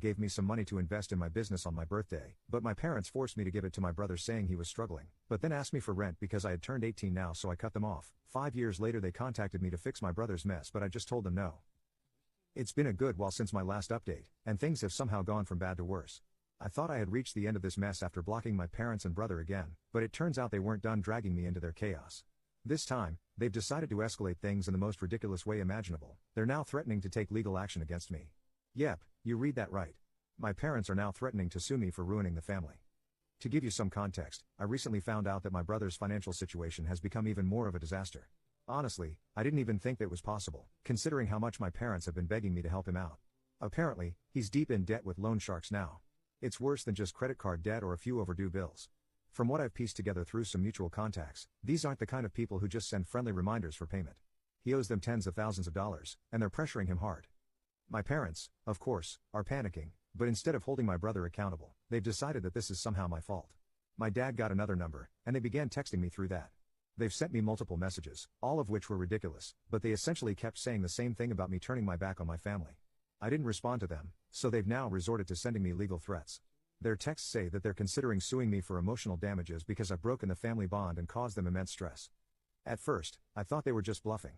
gave me some money to invest in my business on my birthday, but my parents forced me to give it to my brother saying he was struggling, but then asked me for rent because I had turned 18 now, so I cut them off. 5 years later they contacted me to fix my brother's mess, but I just told them no. It's been a good while since my last update, and things have somehow gone from bad to worse. I thought I had reached the end of this mess after blocking my parents and brother again, but it turns out they weren't done dragging me into their chaos. This time, they've decided to escalate things in the most ridiculous way imaginable. They're now threatening to take legal action against me. Yep, you read that right. My parents are now threatening to sue me for ruining the family. To give you some context, I recently found out that my brother's financial situation has become even more of a disaster. Honestly, I didn't even think that it was possible, considering how much my parents have been begging me to help him out. Apparently, he's deep in debt with loan sharks now. It's worse than just credit card debt or a few overdue bills. From what I've pieced together through some mutual contacts, these aren't the kind of people who just send friendly reminders for payment. He owes them tens of thousands of dollars, and they're pressuring him hard. My parents, of course, are panicking, but instead of holding my brother accountable, they've decided that this is somehow my fault. My dad got another number, and they began texting me through that. They've sent me multiple messages, all of which were ridiculous, but they essentially kept saying the same thing about me turning my back on my family. I didn't respond to them, so they've now resorted to sending me legal threats. Their texts say that they're considering suing me for emotional damages because I've broken the family bond and caused them immense stress. At first, I thought they were just bluffing.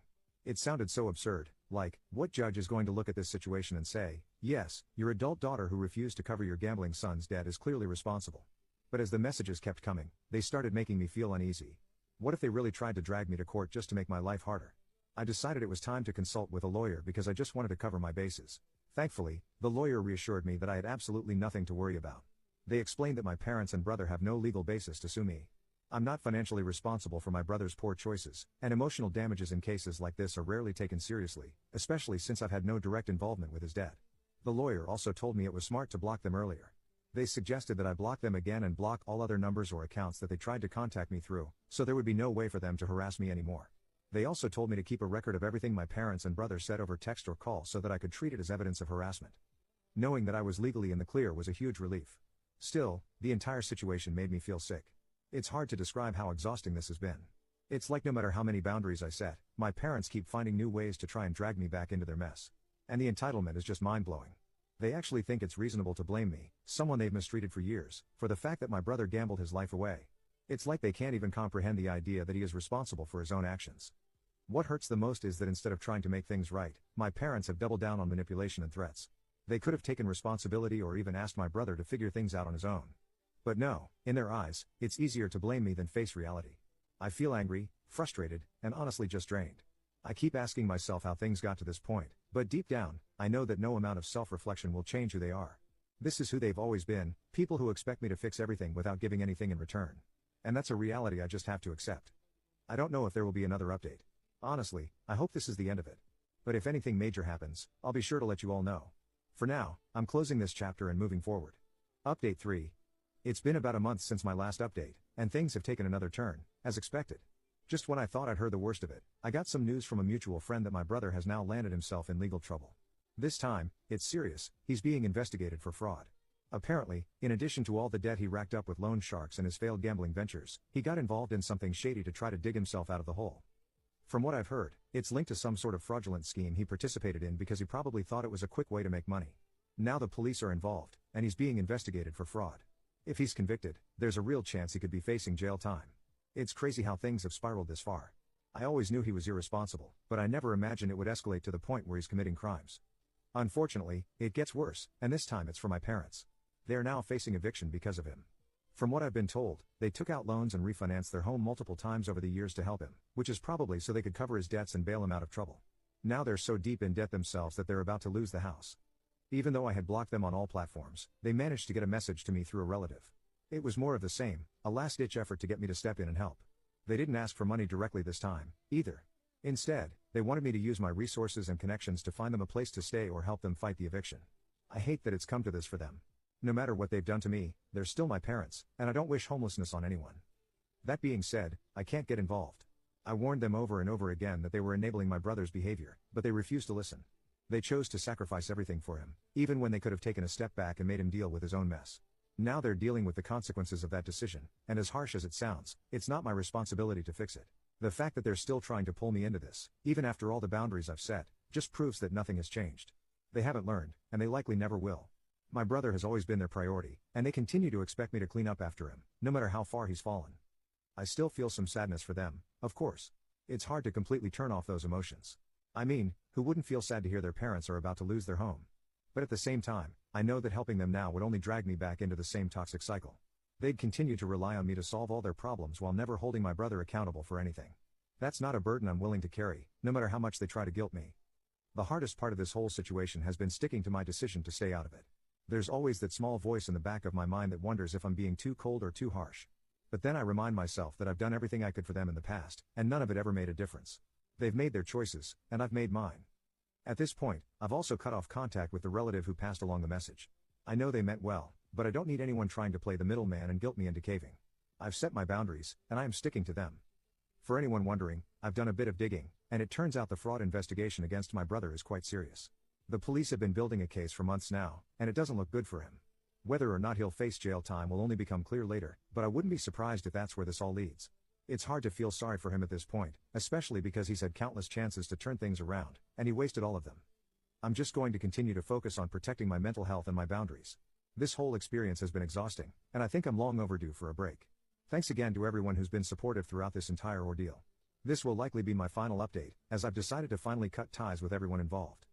It sounded so absurd, like, what judge is going to look at this situation and say, yes, your adult daughter who refused to cover your gambling son's debt is clearly responsible. But as the messages kept coming, they started making me feel uneasy. What if they really tried to drag me to court just to make my life harder? I decided it was time to consult with a lawyer because I just wanted to cover my bases. Thankfully, the lawyer reassured me that I had absolutely nothing to worry about. They explained that my parents and brother have no legal basis to sue me. I'm not financially responsible for my brother's poor choices, and emotional damages in cases like this are rarely taken seriously, especially since I've had no direct involvement with his debt. The lawyer also told me it was smart to block them earlier. They suggested that I block them again and block all other numbers or accounts that they tried to contact me through, so there would be no way for them to harass me anymore. They also told me to keep a record of everything my parents and brother said over text or call so that I could treat it as evidence of harassment. Knowing that I was legally in the clear was a huge relief. Still, the entire situation made me feel sick. It's hard to describe how exhausting this has been. It's like no matter how many boundaries I set, my parents keep finding new ways to try and drag me back into their mess. And the entitlement is just mind-blowing. They actually think it's reasonable to blame me, someone they've mistreated for years, for the fact that my brother gambled his life away. It's like they can't even comprehend the idea that he is responsible for his own actions. What hurts the most is that instead of trying to make things right, my parents have doubled down on manipulation and threats. They could have taken responsibility or even asked my brother to figure things out on his own. But no, in their eyes, it's easier to blame me than face reality. I feel angry, frustrated, and honestly just drained. I keep asking myself how things got to this point, but deep down, I know that no amount of self-reflection will change who they are. This is who they've always been, people who expect me to fix everything without giving anything in return. And that's a reality I just have to accept. I don't know if there will be another update. Honestly, I hope this is the end of it. But if anything major happens, I'll be sure to let you all know. For now, I'm closing this chapter and moving forward. Update 3. It's been about a month since my last update, and things have taken another turn, as expected. Just when I thought I'd heard the worst of it, I got some news from a mutual friend that my brother has now landed himself in legal trouble. This time, it's serious, he's being investigated for fraud. Apparently, in addition to all the debt he racked up with loan sharks and his failed gambling ventures, he got involved in something shady to try to dig himself out of the hole. From what I've heard, it's linked to some sort of fraudulent scheme he participated in because he probably thought it was a quick way to make money. Now the police are involved, and he's being investigated for fraud. If he's convicted, there's a real chance he could be facing jail time. It's crazy how things have spiraled this far. I always knew he was irresponsible, but I never imagined it would escalate to the point where he's committing crimes. Unfortunately, it gets worse, and this time it's for my parents. They are now facing eviction because of him. From what I've been told, they took out loans and refinanced their home multiple times over the years to help him, which is probably so they could cover his debts and bail him out of trouble. Now they're so deep in debt themselves that they're about to lose the house. Even though I had blocked them on all platforms, they managed to get a message to me through a relative. It was more of the same, a last-ditch effort to get me to step in and help. They didn't ask for money directly this time, either. Instead, they wanted me to use my resources and connections to find them a place to stay or help them fight the eviction. I hate that it's come to this for them. No matter what they've done to me, they're still my parents, and I don't wish homelessness on anyone. That being said, I can't get involved. I warned them over and over again that they were enabling my brother's behavior, but they refused to listen. They chose to sacrifice everything for him, even when they could have taken a step back and made him deal with his own mess. Now they're dealing with the consequences of that decision, and as harsh as it sounds, it's not my responsibility to fix it. The fact that they're still trying to pull me into this, even after all the boundaries I've set, just proves that nothing has changed. They haven't learned, and they likely never will. My brother has always been their priority, and they continue to expect me to clean up after him, no matter how far he's fallen. I still feel some sadness for them, of course. It's hard to completely turn off those emotions. I mean, who wouldn't feel sad to hear their parents are about to lose their home? But at the same time, I know that helping them now would only drag me back into the same toxic cycle. They'd continue to rely on me to solve all their problems while never holding my brother accountable for anything. That's not a burden I'm willing to carry, no matter how much they try to guilt me. The hardest part of this whole situation has been sticking to my decision to stay out of it. There's always that small voice in the back of my mind that wonders if I'm being too cold or too harsh. But then I remind myself that I've done everything I could for them in the past, and none of it ever made a difference. They've made their choices, and I've made mine. At this point, I've also cut off contact with the relative who passed along the message. I know they meant well, but I don't need anyone trying to play the middleman and guilt me into caving. I've set my boundaries, and I am sticking to them. For anyone wondering, I've done a bit of digging, and it turns out the fraud investigation against my brother is quite serious. The police have been building a case for months now, and it doesn't look good for him. Whether or not he'll face jail time will only become clear later, but I wouldn't be surprised if that's where this all leads. It's hard to feel sorry for him at this point, especially because he's had countless chances to turn things around, and he wasted all of them. I'm just going to continue to focus on protecting my mental health and my boundaries. This whole experience has been exhausting, and I think I'm long overdue for a break. Thanks again to everyone who's been supportive throughout this entire ordeal. This will likely be my final update, as I've decided to finally cut ties with everyone involved.